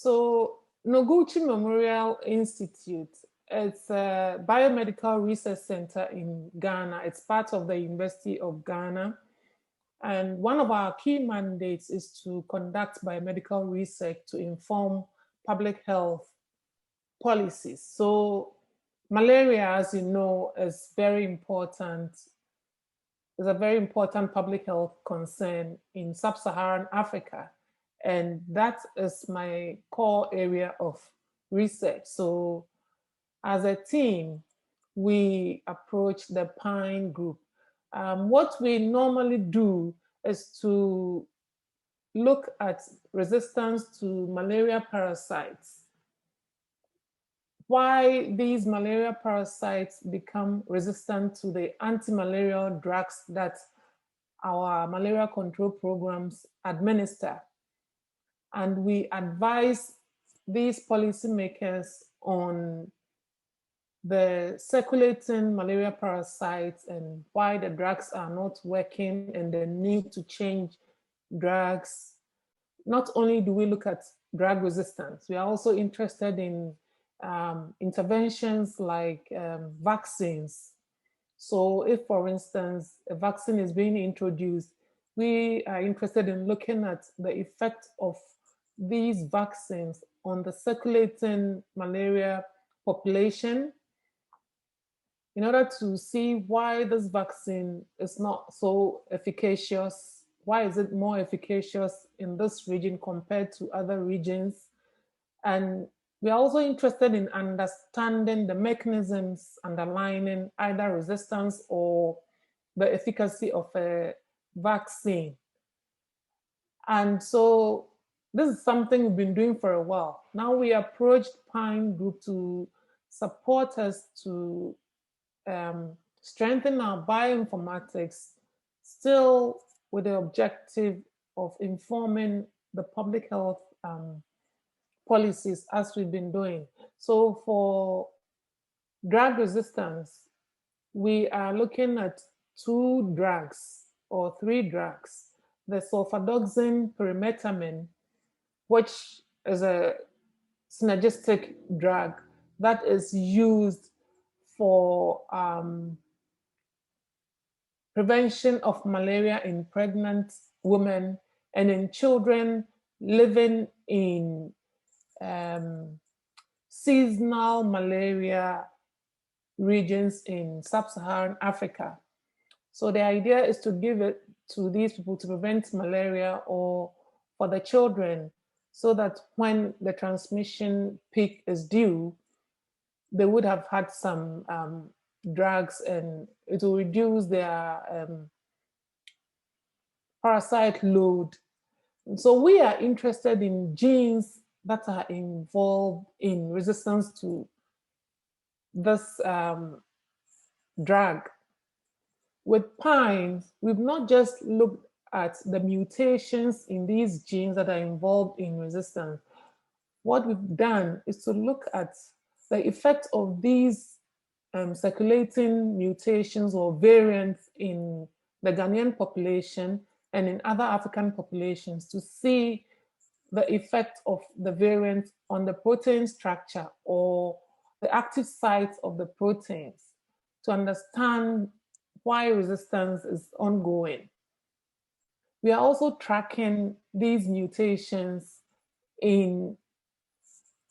So Noguchi Memorial Institute, it's a biomedical research center in Ghana. It's part of the University of Ghana. And one of our key mandates is to conduct biomedical research to inform public health policies. So malaria, as you know, is very important. Is a very important public health concern in sub-Saharan Africa. And that is my core area of research. So as a team, we approach the PINE group. What we normally do is to look at resistance to malaria parasites. Why these malaria parasites become resistant to the anti-malarial drugs that our malaria control programs administer. And we advise these policymakers on the circulating malaria parasites and why the drugs are not working and the need to change drugs. Not only do we look at drug resistance, we are also interested in interventions like vaccines. So if, for instance, a vaccine is being introduced, we are interested in looking at the effect of these vaccines on the circulating malaria population in order to see why this vaccine is not so efficacious. Why is it more efficacious in this region compared to other regions? And we are also interested in understanding the mechanisms underlying either resistance or the efficacy of a vaccine. And so this is something we've been doing for a while. Now we approached PINE Group to support us to strengthen our bioinformatics, still with the objective of informing the public health policies as we've been doing. So for drug resistance, we are looking at 2 drugs or 3 drugs. The sulfadoxine pyrimethamine, which is a synergistic drug that is used for prevention of malaria in pregnant women and in children living in seasonal malaria regions in sub-Saharan Africa. So the idea is to give it to these people to prevent malaria or for the children so that when the transmission peak is due, they would have had some drugs and it will reduce their parasite load. And so we are interested in genes that are involved in resistance to this drug. With PINE, we've not just looked at the mutations in these genes that are involved in resistance. What we've done is to look at the effect of these circulating mutations or variants in the Ghanaian population and in other African populations to see the effect of the variant on the protein structure or the active sites of the proteins to understand why resistance is ongoing. We are also tracking these mutations in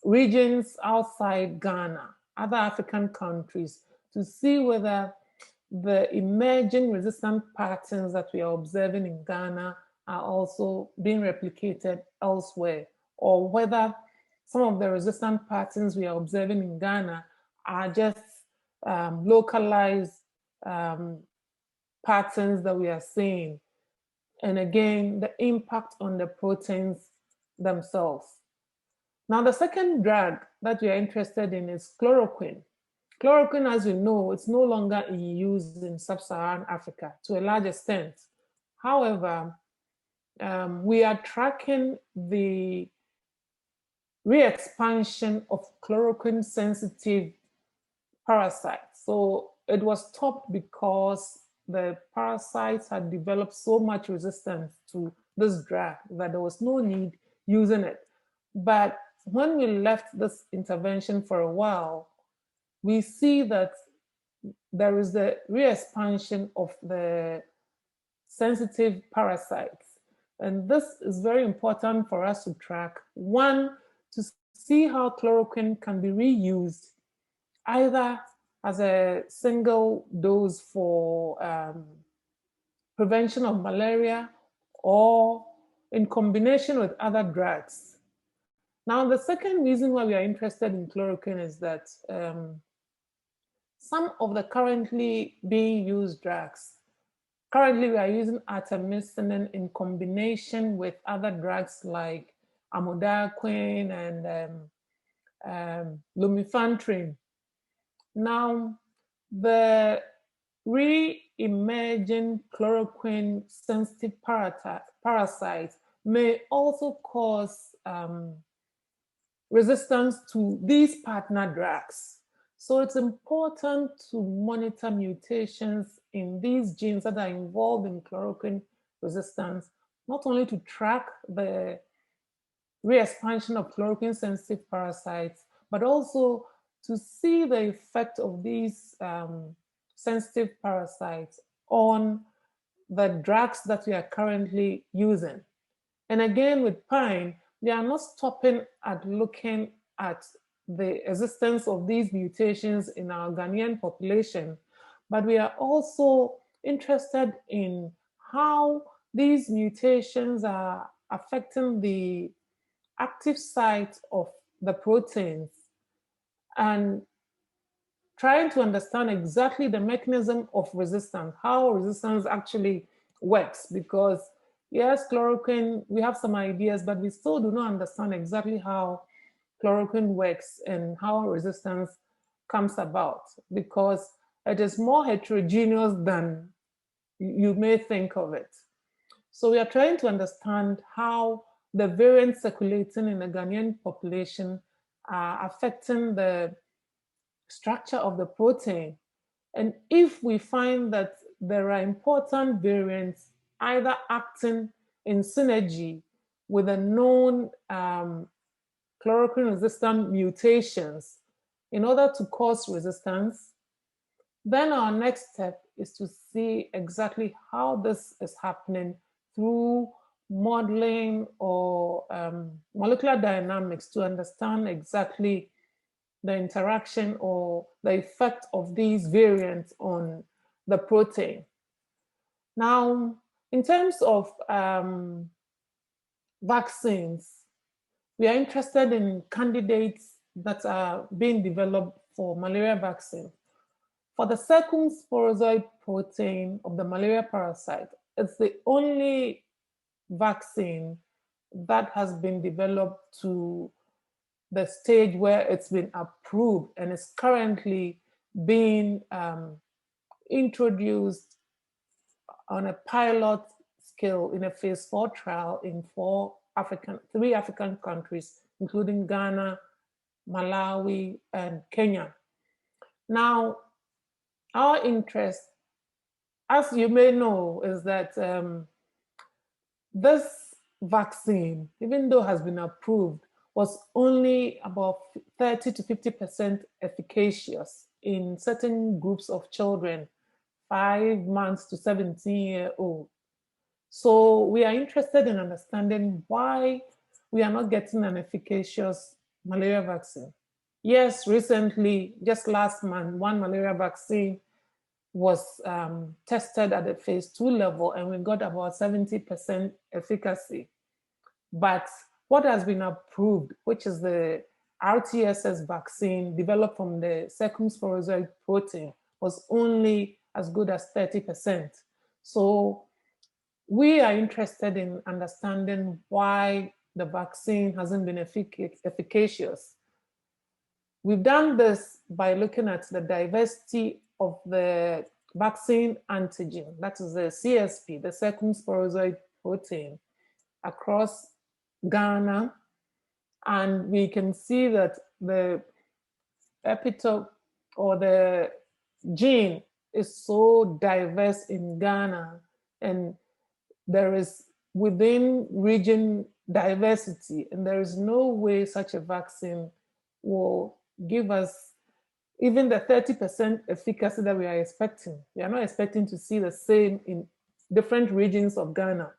regions outside Ghana, other African countries, to see whether the emerging resistant patterns that we are observing in Ghana are also being replicated elsewhere, or whether some of the resistant patterns we are observing in Ghana are just localized patterns that we are seeing. And again, the impact on the proteins themselves. Now, the second drug that we are interested in is chloroquine. Chloroquine, as we know, it's no longer in use in sub-Saharan Africa to a large extent. However, we are tracking the re-expansion of chloroquine-sensitive parasites. So it was stopped because the parasites had developed so much resistance to this drug that there was no need using it. But when we left this intervention for a while, we see that there is the re-expansion of the sensitive parasites. And this is very important for us to track. One, to see how chloroquine can be reused, either as a single dose for prevention of malaria or in combination with other drugs. Now, the second reason why we are interested in chloroquine is that some of the currently being used drugs, currently we are using artemisinin in combination with other drugs like amodiaquine and lumefantrine. Now, the re-emerging chloroquine sensitive parasites may also cause resistance to these partner drugs. So it's important to monitor mutations in these genes that are involved in chloroquine resistance, not only to track the re-expansion of chloroquine sensitive parasites, but also to see the effect of these sensitive parasites on the drugs that we are currently using. And again, with pine, we are not stopping at looking at the existence of these mutations in our Ghanaian population, but we are also interested in how these mutations are affecting the active site of the proteins and trying to understand exactly the mechanism of resistance, how resistance actually works. Because yes, chloroquine, we have some ideas, but we still do not understand exactly how chloroquine works and how resistance comes about, because it is more heterogeneous than you may think of it. So we are trying to understand how the variants circulating in the Ghanaian population are affecting the structure of the protein. And if we find that there are important variants either acting in synergy with the known chloroquine resistant mutations in order to cause resistance, then our next step is to see exactly how this is happening through modeling or molecular dynamics to understand exactly the interaction or the effect of these variants on the protein. Now, in terms of vaccines, we are interested in candidates that are being developed for malaria vaccine. For the circumsporozoid protein of the malaria parasite, it's the only vaccine that has been developed to the stage where it's been approved and is currently being introduced on a pilot scale in a phase 4 trial in three African countries, including Ghana, Malawi, and Kenya. Now, our interest, as you may know, is that this vaccine, even though it has been approved, was only about 30 to 50% efficacious in certain groups of children, 5 months to 17-year-old. So we are interested in understanding why we are not getting an efficacious malaria vaccine. Yes, recently, just last month, one malaria vaccine was tested at the phase 2 level, and we got about 70% efficacy. But what has been approved, which is the RTSS vaccine developed from the circumsporozoid protein, was only as good as 30%. So we are interested in understanding why the vaccine hasn't been efficacious. We've done this by looking at the diversity of the vaccine antigen, that is the CSP, the circumsporozoid protein, across Ghana, and we can see that the epitope or the gene is so diverse in Ghana, and there is within region diversity, and there is no way such a vaccine will give us even the 30% efficacy that we are expecting. We are not expecting to see the same in different regions of Ghana.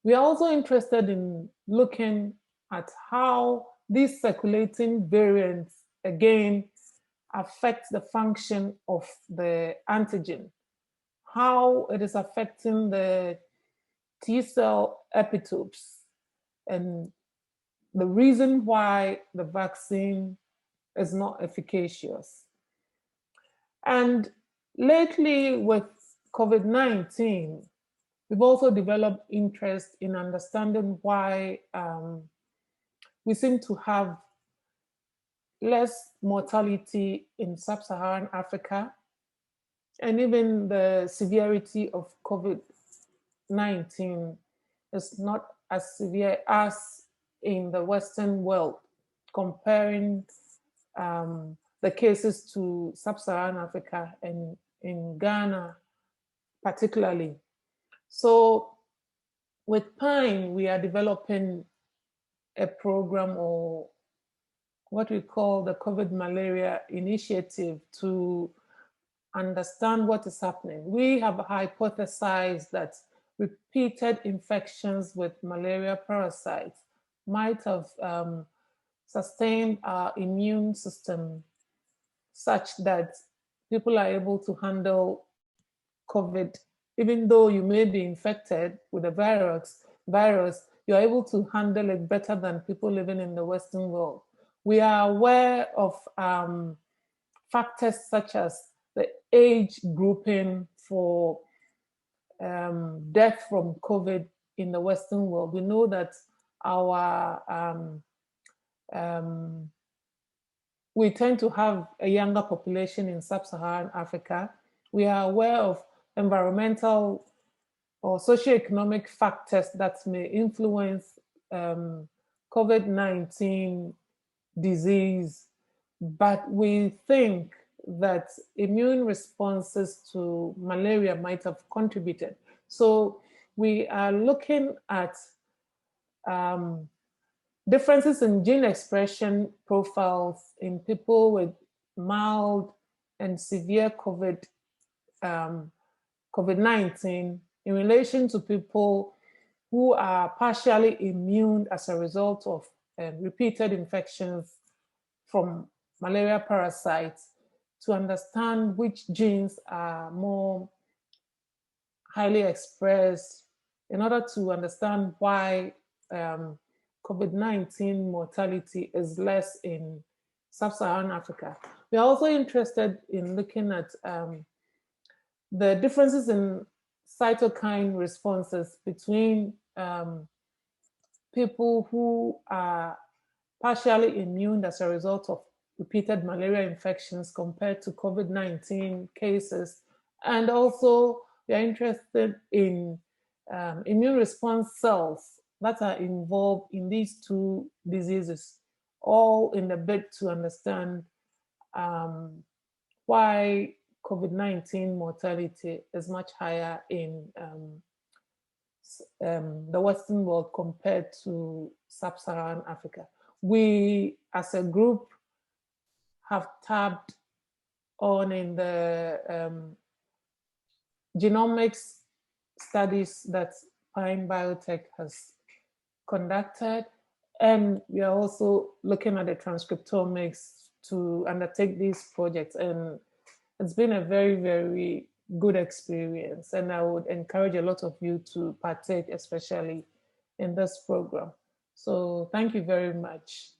We are also interested in looking at how these circulating variants again affect the function of the antigen, how it is affecting the T cell epitopes, and the reason why the vaccine is not efficacious. And lately with COVID-19, we've also developed interest in understanding why we seem to have less mortality in sub-Saharan Africa, and even the severity of COVID-19 is not as severe as in the Western world, comparing the cases to sub-Saharan Africa and in Ghana particularly. So with PINE, we are developing a program, or what we call the COVID Malaria Initiative, to understand what is happening. We have hypothesized that repeated infections with malaria parasites might have sustained our immune system such that people are able to handle COVID. Even though you may be infected with a virus, you're able to handle it better than people living in the Western world. We are aware of factors such as the age grouping for death from COVID in the Western world. We know that our we tend to have a younger population in sub-Saharan Africa. We are aware of environmental or socioeconomic factors that may influence COVID-19 disease, but we think that immune responses to malaria might have contributed. So we are looking at differences in gene expression profiles in people with mild and severe COVID-19 in relation to people who are partially immune as a result of repeated infections from malaria parasites, to understand which genes are more highly expressed, in order to understand why COVID-19 mortality is less in sub-Saharan Africa. We are also interested in looking at the differences in cytokine responses between people who are partially immune as a result of repeated malaria infections compared to COVID-19 cases. And also, we are interested in immune response cells that are involved in these two diseases, all in the bid to understand why COVID-19 mortality is much higher in the Western world compared to sub-Saharan Africa. We, as a group, have tapped on in the genomics studies that Pine Biotech has conducted, and we are also looking at the transcriptomics to undertake these projects, and it's been a very, very good experience, and I would encourage a lot of you to partake, especially in this program. So thank you very much.